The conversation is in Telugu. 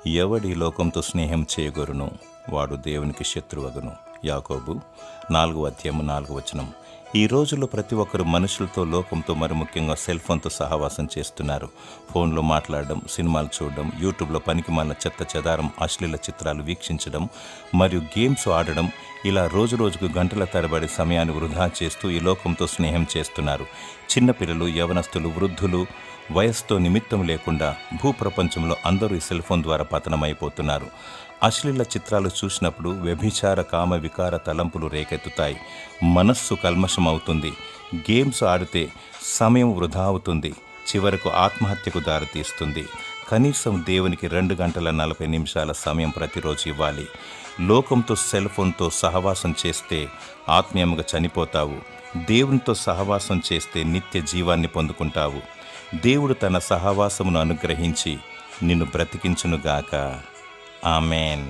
ఎవడి లోకంతో స్నేహం చేయగొరును వాడు దేవునికి శత్రువగును. యాకోబు 4:4. ఈ రోజుల్లో ప్రతి ఒక్కరు మనుషులతో, లోకంతో, మరి ముఖ్యంగా సెల్ ఫోన్తో సహవాసం చేస్తున్నారు. ఫోన్లో మాట్లాడడం, సినిమాలు చూడడం, యూట్యూబ్లో పనికిమాలిన చెత్త చెదారం, అశ్లీల చిత్రాలు వీక్షించడం మరియు గేమ్స్ ఆడడం, ఇలా రోజుకు గంటల తరబడి సమయాన్ని వృధా చేస్తూ ఈ లోకంతో స్నేహం చేస్తున్నారు. చిన్నపిల్లలు, యవనస్తులు, వృద్ధులు, వయస్సుతో నిమిత్తం లేకుండా భూప్రపంచంలో అందరూ ఈ సెల్ ఫోన్ ద్వారా పతనమైపోతున్నారు. అశ్లీల చిత్రాలు చూసినప్పుడు వ్యభిచార, కామ, వికార తలంపులు రేకెత్తుతాయి. మనస్సు కల్మషమవుతుంది. గేమ్స్ ఆడితే సమయం వృధా అవుతుంది. చివరకు ఆత్మహత్యకు దారితీస్తుంది. కనీసం దేవునికి 2 గంటల 40 నిమిషాల సమయం ప్రతిరోజు ఇవ్వాలి. లోకంతో, సెల్ ఫోన్తో సహవాసం చేస్తే ఆత్మీయంగా చనిపోతావు. దేవునితో సహవాసం చేస్తే నిత్య జీవాన్ని పొందుకుంటావు. దేవుడు తన సహవాసమును అనుగ్రహించి నిన్ను బ్రతికించునుగాక. ఆమెన్.